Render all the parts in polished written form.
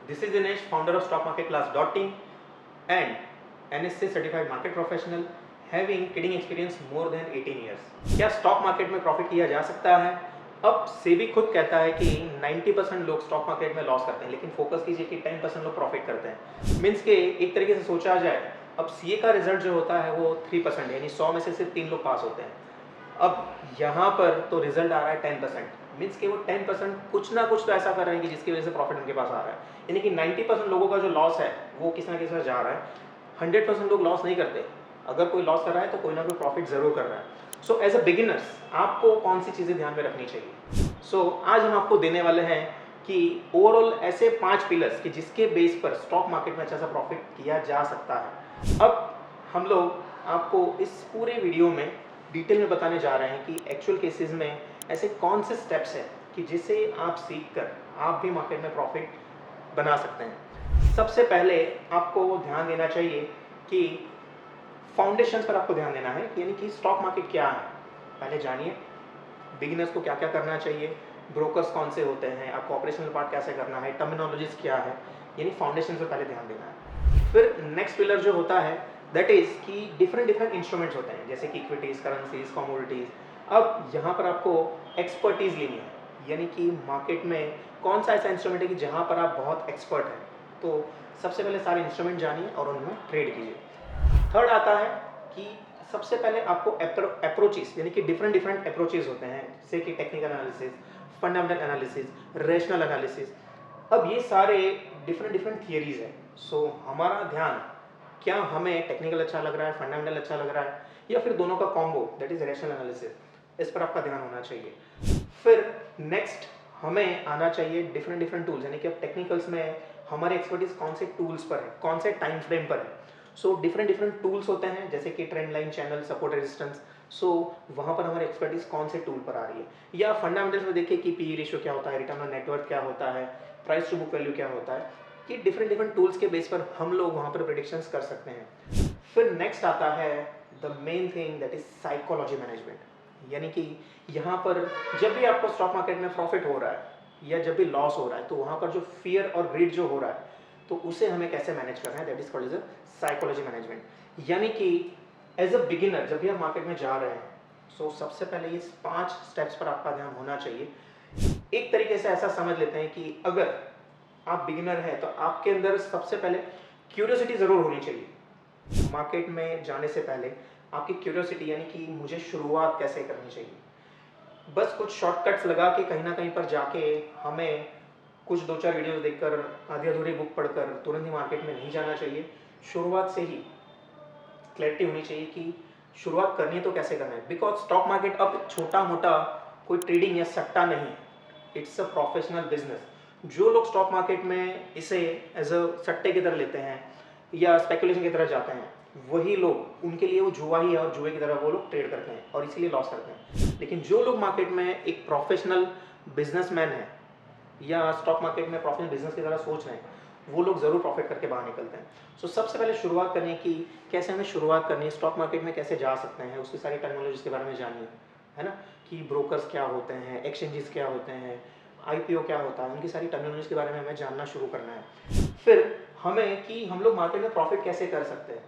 This is Dinesh, founder of StockMarketClass.in and NSE certified market professional having trading experience more than 18 years। क्या stock market में profit किया जा सकता है? अब सेबी खुद कहता है कि 90% लोग स्टॉक मार्केट में लॉस करते हैं, लेकिन फोकस कीजिए कि 10% लोग प्रॉफिट करते हैं। मीन्स के एक तरीके से सोचा जाए, अब सीए का रिजल्ट जो होता है वो 3%, यानी 100 में से सिर्फ 3 लोग पास होते हैं। अब यहाँ पर तो रिजल्ट आ रहा है 10%, मीन्स कि वो 10% कुछ ना कुछ तो ऐसा कर रहे हैं कि जिसकी वजह से प्रॉफिट उनके पास आ रहा है। यानी कि 90% लोगों का जो लॉस है वो किसी ना किसी जा रहा है। 100% लोग लॉस नहीं करते। अगर कोई लॉस कर रहा है तो कोई ना कोई प्रॉफिट जरूर कर रहा है। सो एज अ बिगिनर्स आपको कौन सी चीज़ें ध्यान में रखनी चाहिए? आज हम आपको देने वाले हैं कि ओवरऑल ऐसे 5 पिलर्स कि जिसके बेस पर स्टॉक मार्केट में अच्छा सा प्रॉफिट किया जा सकता है। अब हम लोग आपको इस पूरे वीडियो में डिटेल में बताने जा रहे हैं कि एक्चुअल केसेस में ऐसे कौन से स्टेप्स हैं कि जिसे आप सीख कर आप भी मार्केट में प्रॉफिट बना सकते हैं। सबसे पहले आपको ध्यान देना चाहिए कि फाउंडेशन पर आपको ध्यान देना है, यानी कि स्टॉक मार्केट क्या है पहले जानिए, बिगिनर्स को क्या क्या करना चाहिए, ब्रोकर्स कौन से होते हैं, आपको ऑपरेशनल पार्ट कैसे करना है, टर्मिनोलॉजीज क्या है, यानी फाउंडेशन पर पहले ध्यान देना है। फिर नेक्स्ट पिलर जो होता है दैट इज कि डिफरेंट डिफरेंट इंस्ट्रूमेंट्स होते हैं, जैसे कि इक्विटीज, करेंसीज, कमोडिटीज। अब यहाँ पर आपको एक्सपर्टीज लेनी है, यानी कि मार्केट में कौन सा ऐसा इंस्ट्रूमेंट है कि जहाँ पर आप बहुत एक्सपर्ट हैं। तो सबसे पहले सारे इंस्ट्रूमेंट जानिए और उनमें ट्रेड कीजिए। थर्ड आता है कि सबसे पहले आपको अप्रोचेस, यानी कि डिफरेंट डिफरेंट अप्रोचेस होते हैं, जैसे कि technical analysis, fundamental analysis, rational analysis. अब ये सारे डिफरेंट डिफरेंट थियरीज हैं। हमारा ध्यान, क्या हमें टेक्निकल अच्छा लग रहा है, फंडामेंटल अच्छा लग रहा है, या फिर दोनों का combo that is rational analysis, इस पर आपका ध्यान होना चाहिए। फिर नेक्स्ट हमें आना चाहिए डिफरेंट डिफरेंट टूल्स, यानी कि अब टेक्निकल्स में हमारी एक्सपर्टीज कौन से टूल्स पर है, कौन से टाइम फ्रेम पर है। डिफरेंट डिफरेंट टूल्स होते हैं, जैसे कि trend line, channel, support, resistance. वहाँ पर हमारी एक्सपर्टीज कौन से टूल पर आ रही है, या फंडामेंटल्स में देखिए कि पी रेशियो क्या होता है, रिटर्न ऑन नेटवर्क क्या होता है, प्राइस टू बुक वैल्यू क्या होता है। कि डिफरेंट डिफरेंट टूल्स के बेस पर हम लोग वहाँ पर प्रेडिक्शंस कर सकते हैं। फिर नेक्स्ट आता है the main thing that is psychology management, यानी कि यहाँ पर जब भी आपको स्टॉक मार्केट में प्रॉफिट हो रहा है या जब भी लॉस हो रहा है, तो वहाँ पर जो फियर और ग्रीड जो हो रहा है, तो उसे हमें कैसे मैनेज करना है, that is called as a psychology management. यानी कि एज अ बिगिनर जब भी आप मार्केट में जा रहे हैं, सबसे पहले ये 5 स्टेप्स पर आपका ध्यान होना चाहिए। एक तरीके से ऐसा समझ लेते हैं कि अगर आप बिगिनर हैं तो आपके अंदर सबसे पहले क्यूरियोसिटी जरूर होनी चाहिए। मार्केट में जाने से पहले आपकी क्यूरियोसिटी, यानी कि मुझे शुरुआत कैसे करनी चाहिए। बस कुछ शॉर्टकट्स लगा के कहीं ना कहीं पर जाके हमें कुछ 2-4 वीडियोस देखकर, आधी अधूरी बुक पढ़कर तुरंत ही मार्केट में नहीं जाना चाहिए। शुरुआत से ही क्लैरिटी होनी चाहिए कि शुरुआत करनी है तो कैसे करना है। बिकॉज स्टॉक मार्केट अब छोटा मोटा कोई ट्रेडिंग या सट्टा नहीं है, इट्स अ प्रोफेशनल बिजनेस। जो लोग स्टॉक मार्केट में इसे एज अ सट्टे की तरह लेते हैं या स्पेकुलेशन की तरह जाते हैं, वही लोग, उनके लिए वो जुआ ही है और जुए की तरह वो लोग ट्रेड करते हैं और इसीलिए लॉस करते हैं। लेकिन जो लोग मार्केट में एक प्रोफेशनल बिजनेसमैन है या स्टॉक मार्केट में प्रॉफिट बिजनेस की तरह सोच रहे हैं, वो लोग ज़रूर प्रॉफिट करके बाहर निकलते हैं। सबसे पहले शुरुआत करनी है कि कैसे हमें शुरुआत करनी है, स्टॉक मार्केट में कैसे जा सकते हैं, उसकी सारी टेक्नोलॉजीज के बारे में जानिए, है ना, कि ब्रोकर्स क्या होते हैं, एक्सचेंजेस क्या होते हैं, आईपीओ क्या होता है, उनकी सारी टेक्नोलॉजीज के बारे में हमें जानना शुरू करना है। फिर हमें कि हम लोग मार्केट में प्रॉफिट कैसे कर सकते हैं,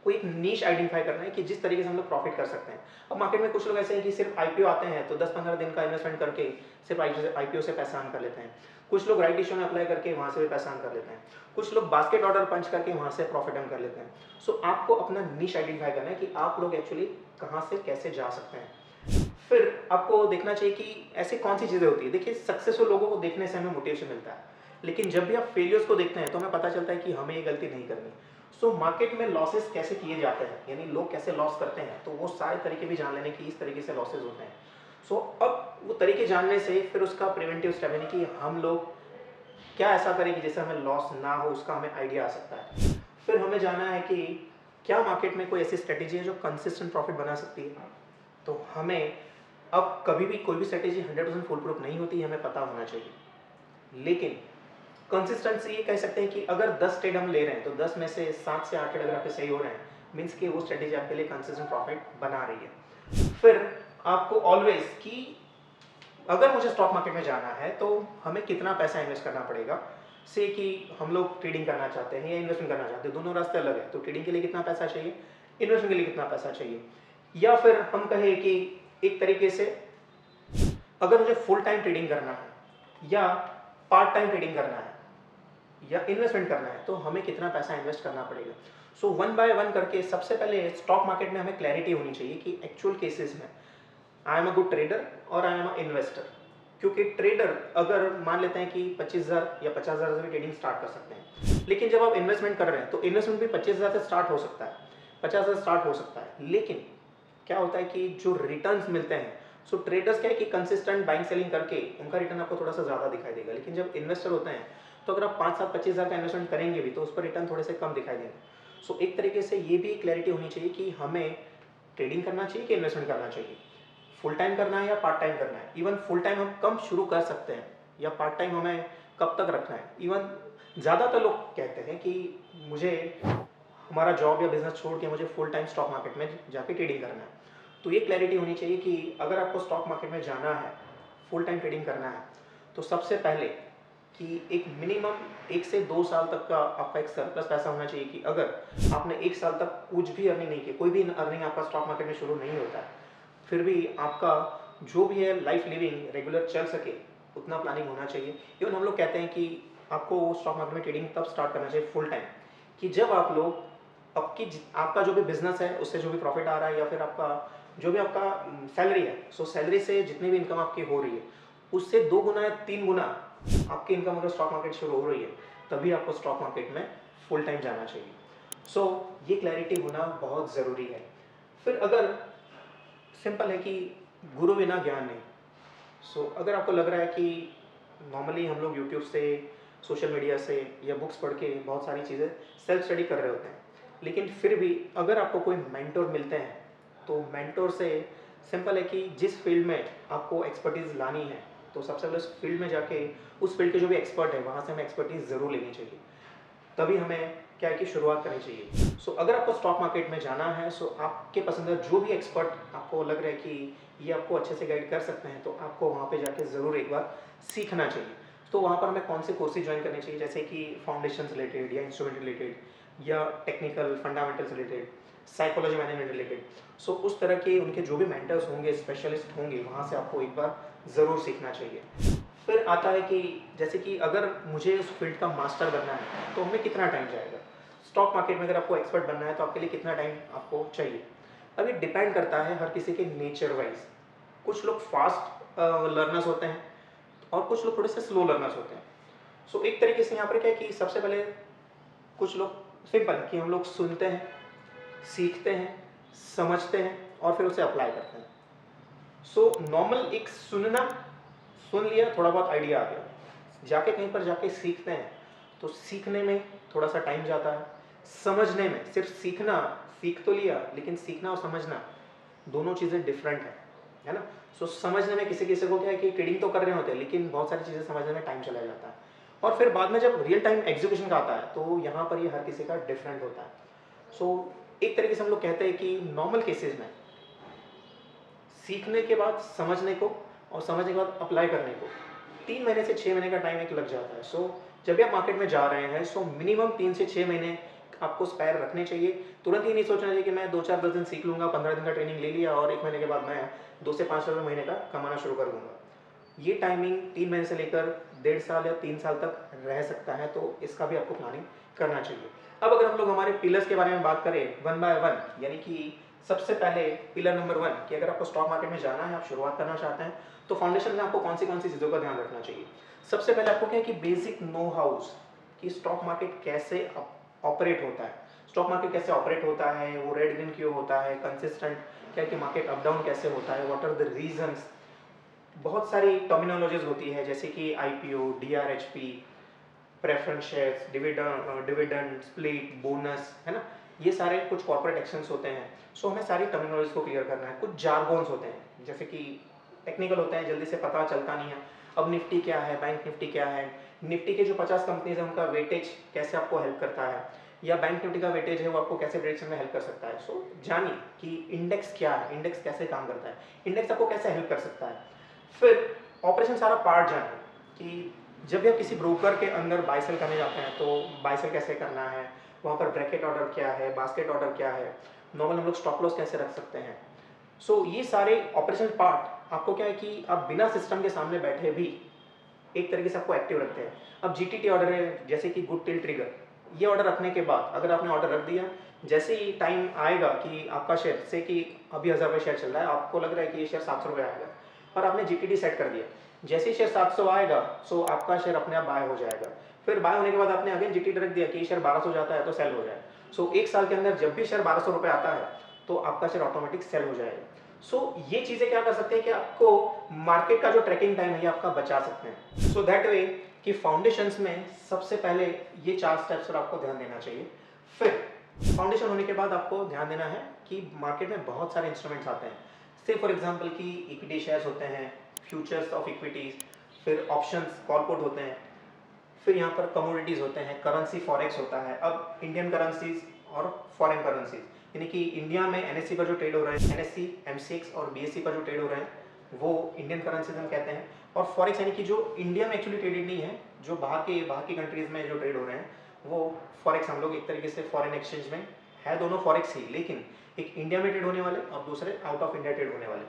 कोई एक नीश आइडेंटिफाई करना है कि जिस तरीके से हम लोग प्रॉफिट कर सकते हैं। अब मार्केट में कुछ लोग ऐसे हैं कि सिर्फ आईपीओ आते हैं तो 10-15 दिन का इन्वेस्टमेंट करके सिर्फ आईपीओ से पैसा अर्न कर लेते हैं। कुछ लोग राइट इशू में अप्लाई करके वहाँ से भी पैसा अर्न कर लेते हैं। कुछ लोग बास्केट ऑर्डर पंच करके वहाँ से प्रॉफिट अर्न कर लेते हैं। आपको अपना नीश आइडेंटिफाई करना है कि आप लोग एक्चुअली कहाँ से कैसे जा सकते हैं। फिर आपको देखना चाहिए कि ऐसी कौन सी चीज़ें होती है। देखिए, सक्सेसफुल लोगों को देखने से हमें मोटिवेशन मिलता है, लेकिन जब भी आप फेलियर्स को देखते हैं तो हमें पता चलता है कि हमें ये गलती नहीं करनी। मार्केट में लॉसेस कैसे किए जाते हैं, यानी लोग कैसे लॉस करते हैं, तो वो सारे तरीके भी जान लेने की इस तरीके से लॉसेस होते हैं। अब वो तरीके जानने से फिर उसका प्रिवेंटिव स्टेप, यानी कि हम लोग क्या ऐसा करें कि जिससे हमें लॉस ना हो, उसका हमें आइडिया आ सकता है। फिर हमें जानना है कि क्या मार्केट में कोई ऐसी स्ट्रेटेजी है जो कंसिस्टेंट प्रॉफिट बना सकती है। तो हमें अब कभी भी कोई भी स्ट्रेटेजी 100% फुल प्रूफ नहीं होती, हमें पता होना चाहिए। लेकिन कंसिस्टेंसी ये कह सकते हैं कि अगर 10 ट्रेड हम ले रहे हैं तो 10 में से 7 से 8 ट्रेड अगर आपके सही हो रहे हैं, मीन्स कि वो स्ट्रेटेजी आपके लिए कंसिस्टेंट प्रॉफिट बना रही है। फिर आपको ऑलवेज कि अगर मुझे स्टॉक मार्केट में जाना है तो हमें कितना पैसा इन्वेस्ट करना पड़ेगा, से कि हम लोग ट्रेडिंग करना चाहते हैं या इन्वेस्टमेंट करना चाहते हैं, दोनों रास्ते अलग है। तो ट्रेडिंग के लिए कितना पैसा चाहिए, इन्वेस्टमेंट के लिए कितना पैसा चाहिए। या फिर हम कहें कि एक तरीके से अगर मुझे फुल टाइम ट्रेडिंग करना है या पार्ट टाइम ट्रेडिंग करना है या इन्वेस्टमेंट करना है, तो हमें कितना पैसा इन्वेस्ट करना पड़ेगा। सो वन बाय वन करके सबसे पहले स्टॉक मार्केट में हमें क्लैरिटी होनी चाहिए कि एक्चुअल केसेस में I am a good trader और आई एम अ इन्वेस्टर। क्योंकि ट्रेडर अगर मान लेते हैं कि 25,000 या 50,000 से भी ट्रेडिंग स्टार्ट कर सकते हैं, लेकिन जब आप इन्वेस्टमेंट कर रहे हैं तो इन्वेस्टमेंट भी 25,000 से स्टार्ट हो सकता है, 50,000 से स्टार्ट हो सकता है। लेकिन क्या होता है कि जो रिटर्न्स मिलते हैं, सो ट्रेडर्स क्या है कि कंसिस्टेंट बाइंग सेलिंग करके उनका रिटर्न आपको थोड़ा सा ज़्यादा दिखाई देगा। लेकिन जब इन्वेस्टर होते हैं तो अगर आप 5 साल 25,000 का इन्वेस्टमेंट करेंगे भी तो उस पर रिटर्न थोड़े से कम दिखाई देंगे। सो एक तरीके से ये भी क्लैरिटी होनी चाहिए कि हमें ट्रेडिंग करना चाहिए कि इन्वेस्टमेंट करना चाहिए, फुल टाइम करना है या पार्ट टाइम करना है। इवन फुल टाइम हम कम शुरू कर सकते हैं या पार्ट टाइम हमें कब तक रखना है। इवन ज़्यादातर लोग कहते हैं कि मुझे हमारा जॉब या बिजनेस छोड़ के मुझे फुल टाइम स्टॉक मार्केट में जाके ट्रेडिंग करना है। तो ये क्लैरिटी होनी चाहिए कि अगर आपको स्टॉक मार्केट में जाना है, फुल टाइम ट्रेडिंग करना है, तो सबसे पहले कि एक मिनिमम 1 से 2 साल तक का आपका एक सरप्लस पैसा होना चाहिए कि अगर आपने 1 साल तक कुछ भी अर्निंग नहीं की, कोई भी अर्निंग आपका स्टॉक मार्केट में शुरू नहीं होता है, फिर भी आपका जो भी है लाइफ लिविंग रेगुलर चल सके, उतना प्लानिंग होना चाहिए। इवन हम लोग कहते हैं कि आपको स्टॉक मार्केट में ट्रेडिंग तब स्टार्ट करना चाहिए फुल टाइम कि जब आप लोग आपका जो भी बिजनेस है उससे जो भी प्रॉफिट आ रहा है या फिर आपका जो भी आपका सैलरी है, सो सैलरी से जितनी भी इनकम आपकी हो रही है उससे 2 गुना या 3 गुना आपकी इनकम अगर स्टॉक मार्केट शुरू हो रही है, तभी आपको स्टॉक मार्केट में फुल टाइम जाना चाहिए। सो ये क्लैरिटी होना बहुत ज़रूरी है। फिर अगर सिंपल है कि गुरु बिना ज्ञान नहीं। सो अगर आपको लग रहा है कि नॉर्मली हम लोग यूट्यूब से, सोशल मीडिया से या बुक्स पढ़ के बहुत सारी चीज़ें सेल्फ स्टडी कर रहे होते हैं, लेकिन फिर भी अगर आपको कोई मेंटोर मिलते हैं तो मेंटोर से सिंपल है कि जिस फील्ड में आपको एक्सपर्टीज़ लानी है, तो सबसे पहले उस फील्ड में जाके उस फील्ड के जो भी एक्सपर्ट है वहाँ से हमें एक्सपर्टीज़ ज़रूर लेनी चाहिए। तभी हमें क्या है कि शुरुआत करनी चाहिए। सो अगर आपको स्टॉक मार्केट में जाना है, सो आपके पसंदीदा जो भी एक्सपर्ट आपको लग रहा है कि ये आपको अच्छे से गाइड कर सकते हैं, तो आपको वहाँ पे जाके ज़रूर एक बार सीखना चाहिए। तो वहाँ पर हमें कौन से कोर्सेज ज्वाइन करने चाहिए, जैसे कि फाउंडेशन रिलेटेड या इंस्ट्रूमेंट रिलेटेड या technical fundamentals related, psychology management related. So उस तरह के उनके जो भी मेंटर्स होंगे, स्पेशलिस्ट होंगे, वहाँ से आपको एक बार ज़रूर सीखना चाहिए। फिर आता है कि जैसे कि अगर मुझे उस फील्ड का मास्टर बनना है तो हमें कितना टाइम जाएगा। स्टॉक मार्केट में अगर आपको एक्सपर्ट बनना है तो आपके लिए कितना टाइम आपको चाहिए। अब ये डिपेंड करता है हर किसी के नेचर वाइज। कुछ लोग फास्ट लर्नर्स होते हैं और कुछ लोग थोड़े से स्लो लर्नर्स होते हैं। सो एक तरीके से यहाँ पर क्या है कि सबसे पहले कुछ लोग सिंपल है कि हम लोग सुनते हैं, सीखते हैं, समझते हैं और फिर उसे अप्लाई करते हैं। सो नॉर्मल एक सुनना, सुन लिया, थोड़ा बहुत आइडिया आ गया, जाके कहीं पर जाके सीखते हैं तो सीखने में थोड़ा सा टाइम जाता है। समझने में सिर्फ सीखना, सीख तो लिया लेकिन सीखना और समझना दोनों चीज़ें डिफरेंट है ना। सो समझने में किसी किसी को क्या है कि ट्रेडिंग तो कर रहे होते हैं लेकिन बहुत सारी चीज़ें समझने में टाइम चला जाता है, और फिर बाद में जब रियल टाइम एग्जीक्यूशन का आता है तो यहाँ पर ये हर किसी का डिफरेंट होता है। सो एक तरीके से हम लोग कहते हैं कि नॉर्मल केसेस में सीखने के बाद समझने को और समझने के बाद अप्लाई करने को 3 महीने से 6 महीने का टाइम एक लग जाता है। सो जब भी आप मार्केट में जा रहे हैं, सो मिनिमम 3 से 6 महीने आपको स्पेयर रखने चाहिए। तुरंत ही नहीं सोचना चाहिए कि मैं 2-4 10 दिन सीख लूँगा, 15 दिन का ट्रेनिंग ले लिया और 1 महीने के बाद मैं 2 से 5 हज़ार महीने का कमाना शुरू कर दूँगा। ये टाइमिंग 3 महीने से लेकर 1.5 साल या 3 साल तक रह सकता है, तो इसका भी आपको प्लानिंग करना चाहिए। अब अगर हम लोग हमारे पिलर्स के बारे में बात करें वन बाय वन, यानी कि सबसे पहले पिलर नंबर 1 कि अगर आपको स्टॉक मार्केट में जाना है, आप शुरुआत करना चाहते हैं, तो फाउंडेशन में आपको कौन सी चीज़ों का ध्यान रखना चाहिए। सबसे पहले आपको क्या है कि बेसिक नो हाउस कि स्टॉक मार्केट कैसे ऑपरेट होता है, स्टॉक मार्केट कैसे ऑपरेट होता है, वो रेड ग्रीन क्यों होता है, कंसिस्टेंट क्या है कि मार्केट अप डाउन कैसे होता है, व्हाट आर द रीजंस। बहुत सारी टर्मिनोलॉजीज होती है जैसे कि IPO, DRHP, preference shares, dividend, split, bonus, है ना। ये सारे कुछ कॉर्पोरेट एक्शंस होते हैं। सो हमें सारी टर्मिनोलॉजीज को क्लियर करना है। कुछ जार्गोन्स होते हैं जैसे कि टेक्निकल होते हैं, जल्दी से पता चलता नहीं है। अब निफ्टी क्या है, बैंक निफ्टी क्या है, निफ्टी के जो 50 कंपनीज है उनका वेटेज कैसे आपको हेल्प करता है, या बैंक निफ्टी का वेटेज है वो आपको कैसे प्रेडिक्शन में हेल्प कर सकता है। सो जानिए कि इंडेक्स क्या है, इंडेक्स कैसे काम करता है, इंडेक्स आपको कैसे हेल्प कर सकता है। फिर ऑपरेशन सारा पार्ट जानिए कि जब भी आप किसी ब्रोकर के अंदर बाय सेल करने जाते हैं तो बाय सेल कैसे करना है, वहाँ पर ब्रैकेट ऑर्डर क्या है, बास्केट ऑर्डर क्या है, नॉर्मल हम लोग स्टॉप लॉस कैसे रख सकते हैं। सो ये सारे ऑपरेशन पार्ट आपको क्या है कि आप बिना सिस्टम के सामने बैठे भी एक तरीके से आपको एक्टिव रखते हैं। अब जीटीटी ऑर्डर है जैसे कि गुड टिल ट्रिगर, ये ऑर्डर रखने के बाद अगर आपने ऑर्डर रख दिया, जैसे ही टाइम आएगा कि आपका शेयर से कि अभी 1000 रुपये शेयर चल रहा है, आपको लग रहा है कि ये शेयर 700 रुपये आएगा और आपने जीटीटी सेट कर दिया, जैसे ही शेयर 700 आएगा सो आपका शेयर अपने आप बाय हो जाएगा। फिर बाय होने के बाद आपने अगेन जीटीटी रख दिया कि शेयर 1200 जाता है तो सेल हो जाए। सो एक साल के अंदर जब भी शेयर 1200 रुपये आता है तो आपका शेयर ऑटोमेटिक सेल हो जाएगा। सो ये चीज़ें क्या कर सकते हैं कि आपको मार्केट का जो ट्रैकिंग टाइम है ये आपका बचा सकते हैं। सो दैट वे कि फाउंडेशंस में सबसे पहले ये 4 स्टेप्स पर आपको ध्यान देना चाहिए। फिर फाउंडेशन होने के बाद आपको ध्यान देना है कि मार्केट में बहुत सारे इंस्ट्रूमेंट्स आते हैं। से फॉर एग्जांपल कि इक्विटी शेयर्स होते हैं, फ्यूचर्स ऑफ इक्विटीज, फिर ऑप्शंस कॉल पुट होते हैं, फिर यहाँ पर कमोडिटीज़ होते हैं, करेंसी फॉरेक्स होता है। अब इंडियन करेंसीज और फॉरेन करेंसीज, यानी कि इंडिया में एनएससी पर जो ट्रेड हो रहा है, एनएससी, एमसीएक्स और बीएससी पर जो ट्रेड हो रहे हैं वो इंडियन करेंसीज हम कहते हैं। और फॉरेक्स यानी कि जो इंडिया में एक्चुअली ट्रेडेड नहीं है, जो बाहर की कंट्रीज़ में जो ट्रेड हो रहे हैं वो फॉरेक्स हम लोग एक तरीके से फॉरेन एक्सचेंज में है, दोनों फॉरेक्स ही, लेकिन एक इंडिया में ट्रेड होने वाले और दूसरे आउट ऑफ इंडिया ट्रेड होने वाले।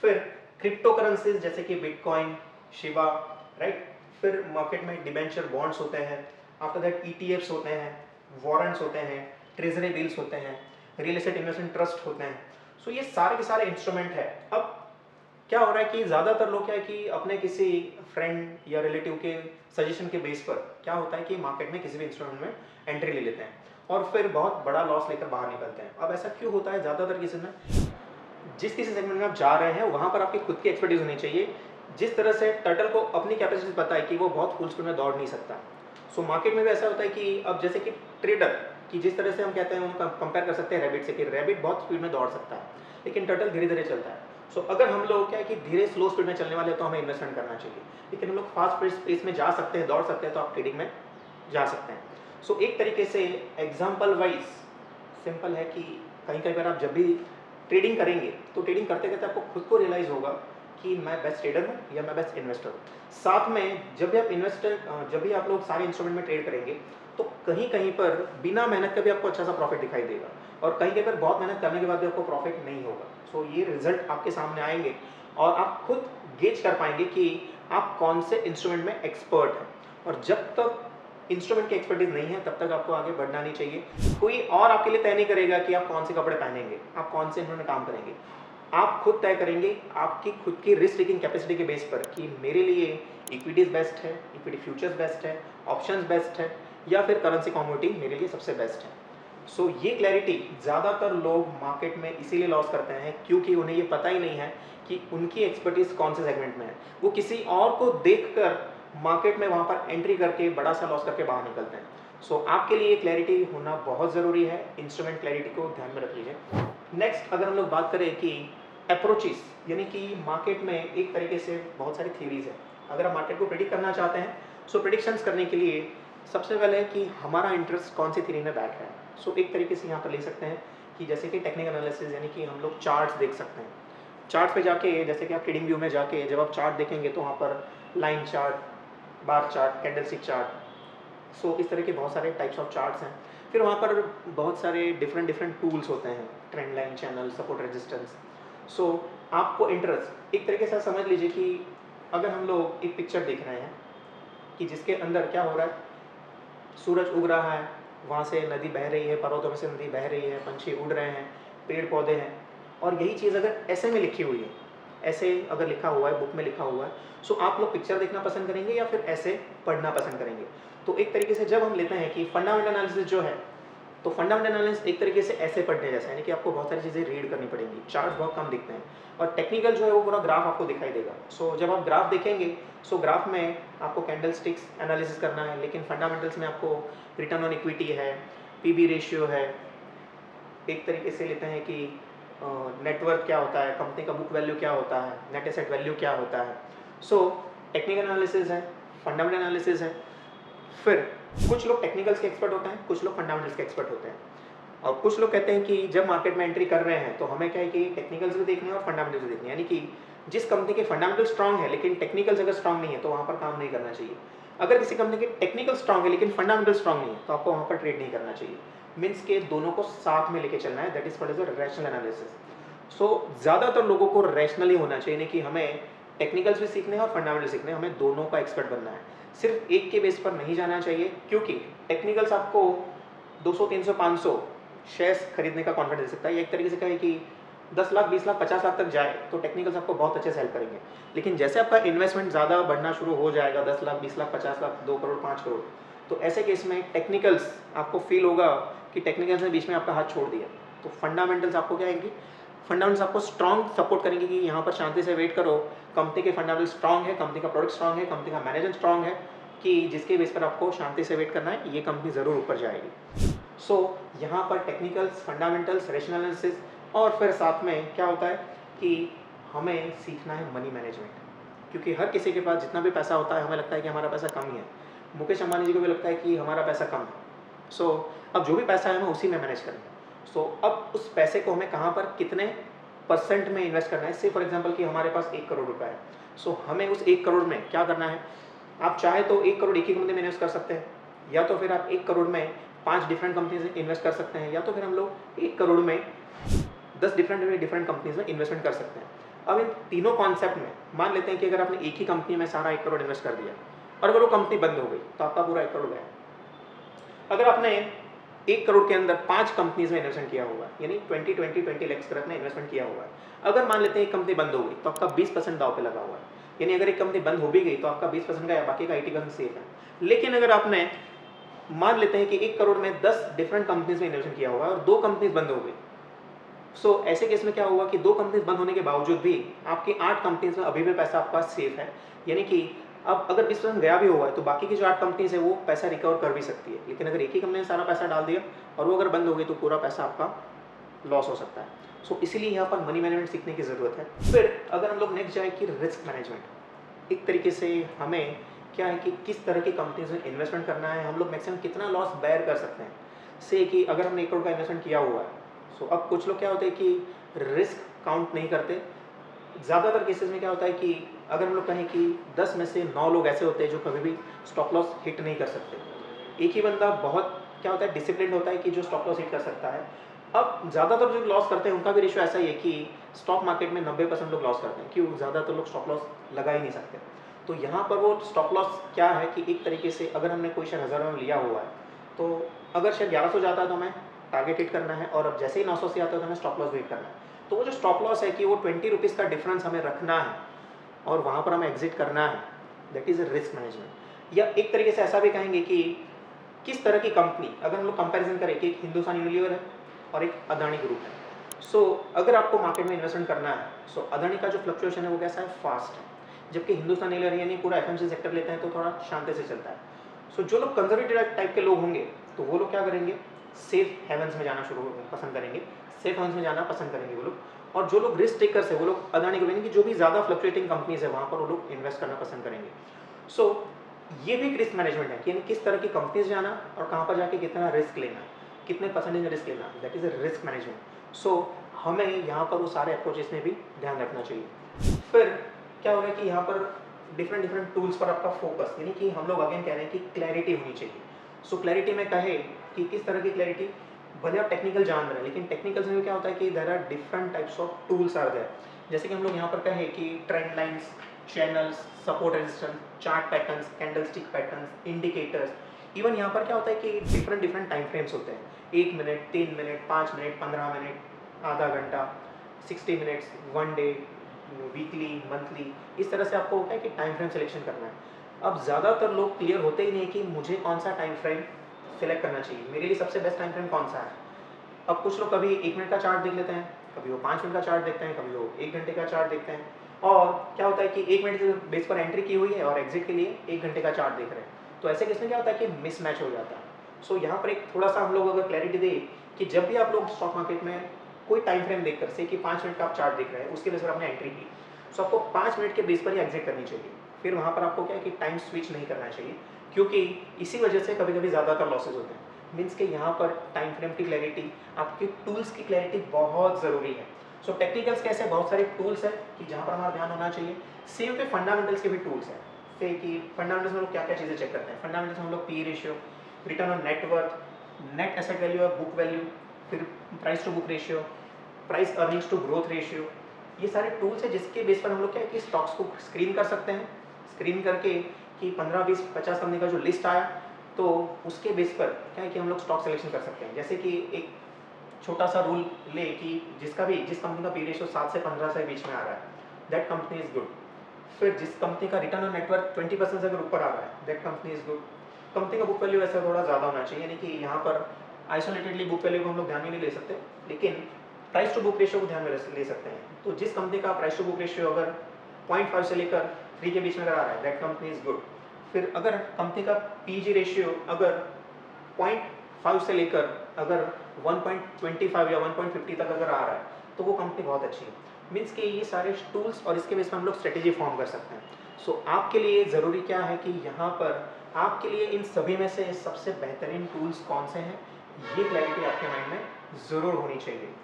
फिर क्रिप्टो करेंसीज जैसे कि बिटकॉइन, शिवा, राइट। फिर मार्केट में डिबेंचर बॉन्ड्स होते हैं, आफ्टर दैट ईटीएफ्स होते हैं, वारंट्स होते हैं, ट्रेजरी बिल्स होते हैं, रियल एस्टेट इन्वेस्टमेंट ट्रस्ट होते हैं। सो ये सारे के सारे इंस्ट्रूमेंट है। अब क्या हो रहा है कि ज़्यादातर लोग क्या है कि अपने किसी फ्रेंड या रिलेटिव के सजेशन के बेस पर क्या होता है कि मार्केट में किसी भी इंस्ट्रूमेंट में एंट्री ले लेते हैं और फिर बहुत बड़ा लॉस लेकर बाहर निकलते हैं। अब ऐसा क्यों होता है? ज़्यादातर किसी में जिस किसी सेगमेंट में आप जा रहे हैं वहाँ पर आपकी खुद की एक्सपर्टीज होनी चाहिए। जिस तरह से टर्टल को अपनी कैपेसिटी पता है कि वो बहुत फुल स्पीड में दौड़ नहीं सकता, सो मार्केट में भी ऐसा होता है कि अब जैसे कि ट्रेडर कि जिस तरह से हम कहते हैं उनका कंपेयर कर सकते हैं रैबिट से, कि रैबिट बहुत स्पीड में दौड़ सकता है लेकिन टर्टल धीरे धीरे चलता है। सो अगर हम लोग क्या है कि धीरे स्लो स्पीड में चलने वाले हैं तो हमें इन्वेस्टमेंट करना चाहिए, लेकिन हम लोग फास्ट स्पेस में जा सकते हैं, दौड़ सकते हैं, तो आप ट्रेडिंग में जा सकते हैं। सो एक तरीके से एग्जाम्पल वाइज सिंपल है कि कहीं कहीं पर आप जब भी ट्रेडिंग करेंगे तो ट्रेडिंग करते करते आपको खुद को रियलाइज़ होगा कि मैं बेस्ट ट्रेडर हूँ या मैं बेस्ट इन्वेस्टर हूँ। साथ में जब भी आप लोग सारे इंस्ट्रूमेंट में ट्रेड करेंगे तो कहीं कहीं पर बिना मेहनत के भी आपको अच्छा सा प्रॉफिट दिखाई देगा और कहीं कहीं पर बहुत मेहनत करने के बाद भी आपको प्रॉफिट नहीं होगा। सो ये रिजल्ट आपके सामने आएंगे और आप खुद गेज कर पाएंगे कि आप कौन से इंस्ट्रूमेंट में एक्सपर्ट हैं। और जब तक इंस्ट्रूमेंट की एक्सपर्टीज नहीं है तब तक आपको आगे बढ़ना नहीं चाहिए। कोई और आपके लिए तय नहीं करेगा कि आप कौन से कपड़े पहनेंगे, आप कौन से इंस्ट्रूमेंट में काम करेंगे। आप खुद तय करेंगे आपकी खुद की रिस्क टेकिंग कैपेसिटी के बेस पर कि मेरे लिए इक्विटीज बेस्ट है, इक्विटी फ्यूचर्स बेस्ट है, ऑप्शंस बेस्ट है या फिर करेंसी कमोडिटी मेरे लिए सबसे बेस्ट है। सो ये क्लैरिटी ज़्यादातर लोग मार्केट में इसीलिए लॉस करते हैं क्योंकि उन्हें ये पता ही नहीं है कि उनकी एक्सपर्टीज कौन से सेगमेंट में है। वो किसी और को देखकर मार्केट में वहाँ पर एंट्री करके बड़ा सा लॉस करके बाहर निकलते हैं। सो आपके लिए क्लैरिटी होना बहुत ज़रूरी है, इंस्ट्रूमेंट क्लैरिटी को ध्यान में रख लीजिए। नेक्स्ट अगर हम लोग बात करें कि अप्रोचेस, यानी कि मार्केट में एक तरीके से बहुत सारी थ्योरीज है। अगर आप मार्केट को प्रेडिक्ट करना चाहते हैं सो प्रेडिक्शंस करने के लिए सबसे पहले है कि हमारा इंटरेस्ट कौन सी थ्योरी में बैठ रहा है। सो एक तरीके से यहाँ पर ले सकते हैं कि जैसे कि टेक्निकल एनालिसिस, यानी कि हम लोग चार्ट्स देख सकते हैं। चार्ट पे जाके जैसे कि आप ट्रेडिंग व्यू में जाके जब आप चार्ट देखेंगे तो वहाँ पर line chart, bar chart, candlestick chart, so इस तरह के बहुत सारे टाइप्स ऑफ चार्ट्स हैं। फिर वहाँ पर बहुत सारे डिफरेंट टूल्स होते हैं, trend line, channel, support, resistance. So आपको इंटरेस्ट एक तरीके से समझ लीजिए कि अगर हम लोग एक पिक्चर देख रहे हैं कि जिसके अंदर क्या हो रहा है, सूरज उग रहा है, वहाँ से नदी बह रही है, पर्वतों में से नदी बह रही है, पंछी उड़ रहे हैं, पेड़ पौधे हैं, और यही चीज़ अगर ऐसे में लिखी हुई है, ऐसे अगर लिखा हुआ है, बुक में लिखा हुआ है, सो आप लोग पिक्चर देखना पसंद करेंगे या फिर ऐसे पढ़ना पसंद करेंगे। तो एक तरीके से जब हम लेते हैं कि फंडामेंटल एनालिसिस जो है, तो फंडामेंटल एनालिसिस एक तरीके से ऐसे पढ़ने जैसा है, यानी कि आपको बहुत सारी चीज़ें रीड करनी पड़ेंगी, चार्ट्स बहुत कम दिखते हैं, और टेक्निकल जो है वो पूरा ग्राफ आपको दिखाई देगा। सो जब आप ग्राफ देखेंगे सो ग्राफ में आपको कैंडल स्टिक्स एनालिसिस करना है, लेकिन फंडामेंटल्स में आपको रिटर्न ऑन इक्विटी है, पीबी रेशियो है, एक तरीके से लेते हैं कि नेटवर्क क्या होता है, कंपनी का बुक वैल्यू क्या होता है, नेट एसेट वैल्यू क्या होता है। सो टेक्निकल एनालिसिस है, फंडामेंटल एनालिसिस है। फिर कुछ लोग टेक्निकल्स के एक्सपर्ट होते हैं, कुछ लोग फंडामेंटल्स के एक्सपर्ट होते हैं, और कुछ लोग कहते हैं कि जब मार्केट में एंट्री कर रहे हैं तो हमें क्या है कि टेक्निकल्स भी देखने हैं और फंडामेंटल्स भी देखने हैं, यानी कि जिस कंपनी के फंडामेंटल स्ट्रांग है लेकिन टेक्निकल्स अगर स्ट्रांग नहीं है तो वहाँ पर काम नहीं करना चाहिए। अगर किसी कंपनी के टेक्निकल स्ट्रांग है लेकिन फंडामेंटल स्ट्रांग नहीं है तो आपको वहाँ पर ट्रेड नहीं करना चाहिए। मीन्स के दोनों को साथ में लेके चलना है, that is called as a rational analysis. So ज़्यादातर लोगों को रैशनली होना चाहिए, नहीं कि हमें टेक्निकल्स भी सीखने हैं और फंडामेंटल सीखने हैं, हमें दोनों का एक्सपर्ट बनना है। सिर्फ एक के बेस पर नहीं जाना चाहिए, क्योंकि टेक्निकल्स आपको 200 300 500 शेयर्स खरीदने का कॉन्फिडेंस दे सकता है। एक तरीके से कहें कि 10 लाख 20 लाख 50 लाख तक जाए तो टेक्निकल्स आपको बहुत अच्छे से हेल्प करेंगे। लेकिन जैसे आपका इन्वेस्टमेंट ज़्यादा बढ़ना शुरू हो जाएगा, 10 लाख 20 लाख 50 लाख 2 करोड़ 5 करोड़, तो ऐसे केस में टेक्निकल्स आपको फील होगा कि टेक्निकल्स ने बीच में आपका हाथ छोड़ दिया। तो फंडामेंटल्स आपको क्या आएंगी, फंडामेंटल्स आपको स्ट्रॉन्ग सपोर्ट करेंगे कि यहाँ पर शांति से वेट करो, कंपनी के फंडामेंटल स्ट्रॉन्ग है, कंपनी का प्रोडक्ट स्ट्रॉन्ग है, कंपनी का मैनेजमेंट स्ट्रॉन्ग है, कि जिसके बेस पर आपको शांति से वेट करना है, ये कंपनी ज़रूर ऊपर जाएगी। सो यहाँ पर टेक्निकल्स, फंडामेंटल्स, रैशनल एनालिसिस, और फिर साथ में क्या होता है कि हमें सीखना है मनी मैनेजमेंट। क्योंकि हर किसी के पास जितना भी पैसा होता है हमें लगता है कि हमारा पैसा कम ही है। मुकेश अंबानी जी को भी लगता है कि हमारा पैसा कम है। सो अब जो भी पैसा है हमें उसी में मैनेज करना है। सो अब उस पैसे को हमें कहाँ पर कितने परसेंट में इन्वेस्ट करना है। से फॉर एग्जांपल कि हमारे पास 1 करोड़ रुपए है, सो हमें उस 1 करोड़ में क्या करना है। आप चाहे तो 1 करोड़ एक ही कंपनी में इन्वेस्ट कर सकते हैं, या तो फिर आप 1 करोड़ में 5 डिफरेंट कंपनीज में इन्वेस्ट कर सकते हैं, या तो फिर हम लोग 1 करोड़ में 10 डिफरेंट कंपनीज में इन्वेस्टमेंट कर सकते हैं। अब इन तीनों कॉन्सेप्ट में मान लेते हैं कि अगर आपने एक ही कंपनी में सारा 1 करोड़ इन्वेस्ट कर दिया और अगर वो कंपनी बंद हो गई तो आपका पूरा 1 करोड़ गया। अगर आपने 1 करोड़ के अंदर 5 कंपनीज में इन्वेस्टमेंट किया होगा, यानी 20 लाख कर आपने इन्वेस्टमेंट किया होगा, अगर मान लेते हैं एक कंपनी बंद हो गई तो आपका 20% दाव पे लगा हुआ है। यानी अगर एक कंपनी बंद हो भी गई तो आपका 20% गया, बाकी का 80% सेफ है। लेकिन अगर आपने मान लेते हैं कि 1 करोड़ में 10 डिफरेंट कंपनीज में इन्वेस्टमेंट किया होगा और 2 कंपनीज बंद हो गई, सो ऐसे केस में क्या हुआ कि 2 कंपनीज बंद होने के बावजूद भी आपकी 8 कंपनीज में अभी भी पैसा आपका सेफ है। यानी कि अब अगर 20% गया भी हुआ है तो बाकी की जो 8 कंपनीज है वो पैसा रिकवर कर भी सकती है। लेकिन अगर एक ही कंपनी ने सारा पैसा डाल दिया और वो अगर बंद हो गई तो पूरा पैसा आपका लॉस हो सकता है। सो इसीलिए यहाँ पर मनी मैनेजमेंट सीखने की ज़रूरत है। फिर अगर हम लोग नेक्स्ट जाए कि रिस्क मैनेजमेंट, एक तरीके से हमें क्या है कि किस तरह की कंपनीज में इन्वेस्टमेंट करना है, हम लोग मैक्सिमम कितना लॉस बेयर कर सकते हैं। से कि अगर हमने 1 करोड़ का इन्वेस्टमेंट किया हुआ है, सो अब कुछ लोग क्या होते हैं कि रिस्क काउंट नहीं करते। ज़्यादातर केसेस में क्या होता है कि अगर हम लोग कहें कि 10 में से 9 लोग ऐसे होते हैं जो कभी भी स्टॉप लॉस हिट नहीं कर सकते। एक ही बंदा बहुत क्या होता है डिसिप्लिन होता है कि जो स्टॉप लॉस हिट कर सकता है। अब ज़्यादातर जो लॉस करते हैं उनका भी रेशियो ऐसा ही है कि स्टॉक मार्केट में 90% लोग लॉस करते हैं, क्यों, ज़्यादातर लोग स्टॉप लॉस लगा ही नहीं सकते। तो यहाँ पर वो स्टॉप लॉस क्या है कि एक तरीके से अगर हमने कोई शेयर 1000 में लिया हुआ है तो अगर शेयर 1100 जाता है तो हमें टारगेट हिट करना है, और अब जैसे ही 900 से आता है तो हमें स्टॉप लॉस भी हिट करना है। तो वो जो स्टॉप लॉस है कि वो 20 रुपीज़ का डिफरेंस हमें रखना है और वहाँ पर हमें एग्जिट करना है, दैट इज़ रिस्क मैनेजमेंट। या एक तरीके से ऐसा भी कहेंगे कि किस तरह की कंपनी, अगर हम लोग कंपैरिजन करें कि एक हिंदुस्तान यूनिलीवर है और एक अदानी ग्रुप है। सो अगर आपको मार्केट में इन्वेस्टमेंट करना है, सो अदानी का जो फ्लक्चुएशन है वो कैसा है, फास्ट है, जबकि हिंदुस्तान यूनिलीवर यानी पूरा एफएमसी सेक्टर लेते हैं तो थोड़ा शांति से चलता है। सो जो लोग कंजर्वेटिव टाइप के लोग होंगे तो वो लोग क्या करेंगे, सेफ हेवंस में जाना शुरू पसंद करेंगे, सेफ हेवंस में जाना पसंद करेंगे वो लोग। और जो लोग रिस्क टेकर्स है वो लोग अदानी को, यानी कि जो भी ज़्यादा फ्लक्चुएटिंग कंपनीज है वहाँ पर वो लोग इन्वेस्ट करना पसंद करेंगे। सो ये भी एक रिस्क मैनेजमेंट है कि यानी किस तरह की कंपनीज जाना और कहाँ पर जाके कितना रिस्क लेना, कितने परसेंटेज रिस्क लेना, that is a risk management. So हमें यहाँ पर वो सारे अप्रोचेस में भी ध्यान रखना चाहिए। फिर क्या होगा कि यहाँ पर डिफरेंट टूल्स पर आपका फोकस, यानी कि हम लोग अगेन कह रहे हैं कि क्लैरिटी होनी चाहिए। सो क्लैरिटी में कहे कि किस तरह की क्लैरिटी, भले आप टेक्निकल जान रहे हैं लेकिन टेक्निकल में क्या होता है कि there are different types of tools are there. जैसे कि हम लोग यहाँ पर कहें कि trend lines, channels, support resistance, chart patterns, candlestick patterns, indicators. Even यहाँ पर क्या होता है कि डिफरेंट टाइम फ्रेम्स होते हैं, 1 मिनट, 3 मिनट, 5 मिनट, 15 मिनट, आधा घंटा, 60 मिनट्स, 1 डे, वीकली, मंथली। इस तरह से आपको होता है कि टाइम फ्रेम सिलेक्शन करना है। अब ज़्यादातर लोग क्लियर होते ही नहीं कि मुझे कौन सा टाइम फ्रेम सिलेक्ट करना चाहिए, मेरे लिए सबसे बेस्ट टाइम फ्रेम कौन सा है। अब कुछ लोग कभी 1 मिनट का चार्ट देख लेते हैं, कभी वो 5 मिनट का चार्ट देखते हैं, कभी वो 1 घंटे का चार्ट देखते हैं। और क्या होता है कि 1 मिनट के बेस पर एंट्री की हुई है और एग्जिट के लिए 1 घंटे का चार्ट देख रहे हैं, तो ऐसे केस में क्या होता है कि मिसमैच हो जाता है। सो यहाँ पर एक थोड़ा सा हम लोग अगर क्लैरिटी दें कि जब भी आप लोग स्टॉक मार्केट में कोई टाइम फ्रेम देखकर, से कि 5 मिनट का आप चार्ट देख रहे हैं, उसके बेस पर आपने एंट्री की, सो आपको 5 मिनट के बेस पर ही एग्जिट करनी चाहिए। फिर वहाँ पर आपको क्या है कि टाइम स्विच नहीं करना चाहिए, क्योंकि इसी वजह से कभी कभी ज़्यादातर लॉसेज होते हैं। मीन्स के यहाँ पर टाइम फ्रेम की क्लैरिटी, आपके टूल्स की क्लैरिटी बहुत ज़रूरी है। सो टेक्निकल्स कैसे बहुत सारे टूल्स हैं कि जहाँ पर हमारा ध्यान होना चाहिए। सेम पे फंडामेंटल्स के भी टूल्स हैं, जैसे कि फंडामेंटल्स में हम लोग क्या क्या चीज़ें चेक करते हैं। फंडामेंटल्स में हम लोग P ratio, return on net worth, net asset value और बुक वैल्यू, फिर price to book ratio, price earnings to growth ratio, ये सारे टूल्स हैं जिसके बेस पर हम लोग क्या है कि स्टॉक्स को स्क्रीन कर सकते हैं। स्क्रीन करके कि 15, 20, 50 कंपनी का जो लिस्ट आया तो उसके बेस पर क्या है कि हम लोग स्टॉक सिलेक्शन कर सकते हैं। जैसे कि एक छोटा सा रूल ले कि जिस कंपनी का पी रेशियो 7 से 15 से बीच में आ रहा है, दैट कंपनी इज गुड। फिर जिस कंपनी का रिटर्न ऑन नेटवर्थ 20% से अगर ऊपर आ रहा है, that company is good. Company का बुक वैल्यू ऐसा थोड़ा ज़्यादा होना चाहिए, यानी कि यहाँ पर आइसोलेटेडली बुक वैल्यू को हम लोग ध्यान में नहीं ले सकते, लेकिन प्राइस टू बुक रेशियो को ध्यान में ले सकते हैं। तो जिस कंपनी का प्राइस टू बुक रेशियो अगर 0.5 से लेकर 3 के बीच में अगर आ रहा है, दैट कंपनी इज गुड। फिर अगर कंपनी का पीजी रेशियो अगर 0.5 से लेकर अगर 1.25 या 1.50 तक अगर आ रहा है तो वो कंपनी बहुत अच्छी है। मीन्स कि ये सारे टूल्स और इसके बेस पर हम लोग स्ट्रेटेजी फॉर्म कर सकते हैं। सो आपके लिए ज़रूरी क्या है कि यहाँ पर आपके लिए इन सभी में से सबसे बेहतरीन टूल्स कौन से हैं, ये क्लैरिटी आपके माइंड में ज़रूर होनी चाहिए।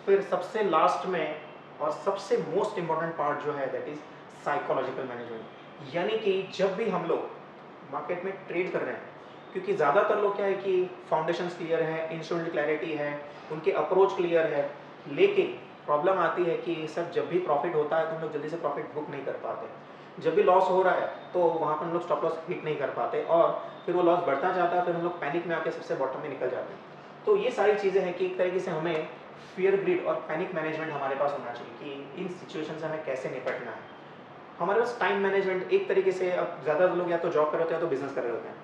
फिर सबसे लास्ट में और सबसे मोस्ट इम्पॉर्टेंट पार्ट जो है दैट इज़ साइकोलॉजिकल मैनेजमेंट। यानी कि जब भी हम लोग मार्केट में ट्रेड कर रहे हैं, क्योंकि ज़्यादातर लोग क्या है कि फाउंडेशंस क्लियर है, इंस्ट्रूमेंट क्लैरिटी है, उनके अप्रोच क्लियर है, लेकिन प्रॉब्लम आती है कि सर जब भी प्रॉफिट होता है तो हम लोग जल्दी से प्रॉफिट बुक नहीं कर पाते, जब भी लॉस हो रहा है तो वहाँ पर हम लोग स्टॉप लॉस हिट नहीं कर पाते और फिर वो लॉस बढ़ता जाता है, फिर हम लोग पैनिक में आके सबसे बॉटम में निकल जाते हैं। तो ये सारी चीज़ें हैं कि एक तरीके से हमें फियर ग्रिड और पैनिक मैनेजमेंट हमारे पास होना चाहिए कि इन सिचुएशन से हमें कैसे निपटना है। हमारे पास टाइम मैनेजमेंट एक तरीके से, अब ज़्यादा लोग या तो जॉब कर रहे होते हैं या तो बिजनेस कर रहे होते हैं।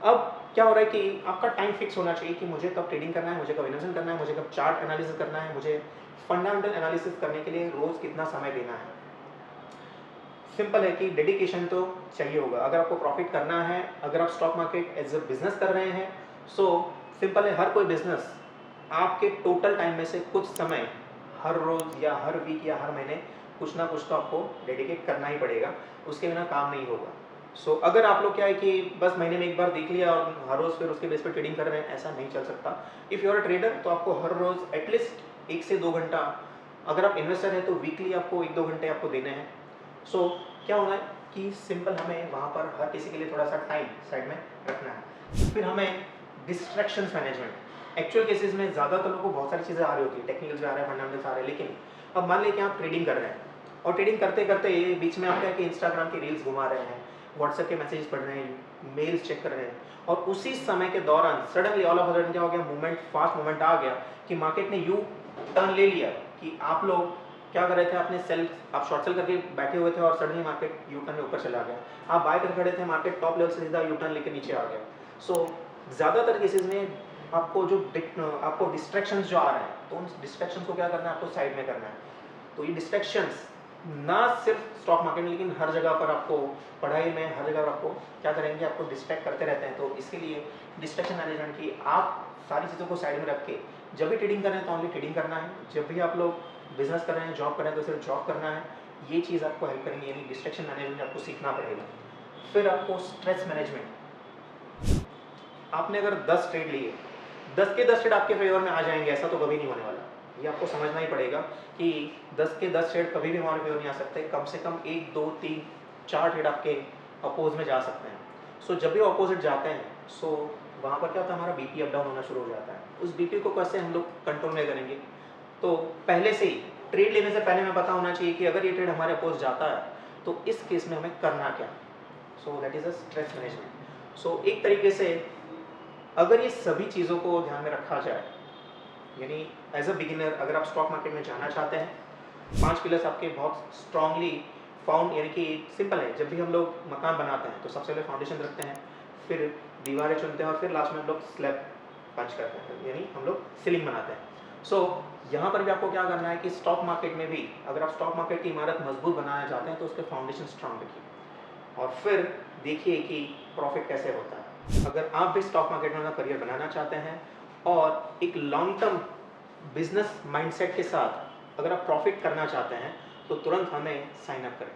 अब क्या हो रहा है कि आपका टाइम फिक्स होना चाहिए कि मुझे कब ट्रेडिंग करना है, मुझे कब इन्वेस्टमेंट करना है, मुझे कब चार्ट एनालिसिस करना है, मुझे फंडामेंटल एनालिसिस करने के लिए रोज़ कितना समय देना है। सिंपल है कि डेडिकेशन तो चाहिए होगा अगर आपको प्रॉफिट करना है। अगर आप stock market as a business कर रहे हैं, सो सिंपल है, हर कोई बिजनेस आपके टोटल टाइम में से कुछ समय हर रोज़ या हर वीक या हर महीने कुछ ना कुछ तो आपको डेडिकेट करना ही पड़ेगा, उसके बिना काम नहीं होगा। सो अगर आप लोग क्या है कि बस महीने में एक बार देख लिया और हर रोज़ फिर उसके बेस पर ट्रेडिंग कर रहे हैं, ऐसा नहीं चल सकता। If you are a trader तो आपको हर रोज़ एटलीस्ट 1 से 2 घंटा, अगर आप इन्वेस्टर हैं तो वीकली आपको 1-2 घंटे आपको देने हैं। सो क्या होना है कि सिंपल हमें वहाँ पर हर किसी के लिए थोड़ा सा टाइम साइड में रखना है। फिर हमें डिस्ट्रैक्शंस मैनेजमेंट, एक्चुअल केसेस में ज़्यादातर लोगों को बहुत सारी चीज़ें आ रही होती है, टेक्निकल्स भी आ रहे हैं, फंडामेंटल्स आ रहे हैं, लेकिन अब मान लें कि आप ट्रेडिंग कर रहे हैं और ट्रेडिंग करते करते बीच में आप क्या कि इंस्टाग्राम की रील्स घुमा रहे हैं, व्हाट्सएप के मैसेज पढ़ रहे हैं, मेल्स चेक कर रहे हैं, और उसी समय के दौरान suddenly all of a sudden क्या हो गया, मूवमेंट, फास्ट मूवमेंट आ गया कि मार्केट ने यू टर्न ले लिया कि आप लोग क्या कर रहे थे, आपने सेल, आप शॉर्ट सेल करके बैठे हुए थे और सडनली मार्केट यू टर्न में ऊपर चला गया। आप बाय कर खड़े थे, मार्केट टॉप लेवल से सीधा यू टर्न लेके नीचे आ गया। सो ज़्यादातर केसेस में आपको आपको डिस्ट्रैक्शंस जो आ रहे हैं, तो उन डिस्ट्रैक्शंस को क्या करना है, आपको साइड में करना है। तो ये डिस्ट्रैक्शंस ना सिर्फ स्टॉक मार्केट में, लेकिन हर जगह पर आपको, पढ़ाई में, हर जगह पर आपको क्या करेंगे, आपको डिस्ट्रैक्ट करते रहते हैं। तो इसके लिए डिस्ट्रैक्शन मैनेजमेंट की आप सारी चीज़ों को साइड में रख के जब भी ट्रेडिंग कर रहे हैं तो ओनली ट्रेडिंग करना है, जब भी आप लोग बिजनेस कर रहे हैं, जॉब कर रहे हैं तो सिर्फ जॉब करना है। ये चीज़ आपको हेल्प करेंगे, यानी डिस्ट्रैक्शन मैनेजमेंट आपको सीखना पड़ेगा। फिर आपको स्ट्रेस मैनेजमेंट, आपने अगर 10 ट्रेड लिए, 10 के 10 ट्रेड आपके फेवर में आ जाएंगे, ऐसा तो कभी नहीं होने वाला। ये आपको समझना ही पड़ेगा कि 10 के 10 ट्रेड कभी भी हमारे फेवर नहीं आ सकते। कम से कम 1, 2, 3, 4 ट्रेड आपके अपोज में जा सकते हैं। सो जब भी अपोजिट जाते हैं, सो वहाँ पर क्या होता है, हमारा बीपी अप डाउन होना शुरू हो जाता है। उस बीपी को कैसे हम लोग कंट्रोल में करेंगे, तो पहले से ही ट्रेड लेने से पहले हमें पता होना चाहिए कि अगर ये ट्रेड हमारे अपोज जाता है तो इस केस में हमें करना क्या। So that is a stress management. So एक तरीके से अगर ये सभी चीज़ों को ध्यान में रखा जाए, यानी एज अ बिगिनर अगर आप स्टॉक मार्केट में जाना चाहते हैं, 5 पिलर्स आपके बहुत स्ट्रांगली फाउंड, यानी कि सिंपल है, जब भी हम लोग मकान बनाते हैं तो सबसे पहले फाउंडेशन रखते हैं, फिर दीवारें चुनते हैं और फिर लास्ट में हम लोग स्लैब पंच करते हैं, यानी हम लोग सीलिंग बनाते हैं। सो यहाँ पर भी आपको क्या करना है कि स्टॉक मार्केट में भी अगर आप स्टॉक मार्केट की इमारत मजबूत बनाना चाहते हैं तो उसके फाउंडेशन स्ट्रांग रखिए और फिर देखिए कि प्रॉफिट कैसे होता है। अगर आप भी स्टॉक मार्केट में अपना करियर बनाना चाहते हैं और एक लॉन्ग टर्म बिजनेस माइंडसेट के साथ अगर आप प्रॉफिट करना चाहते हैं तो तुरंत हमें साइन अप करें।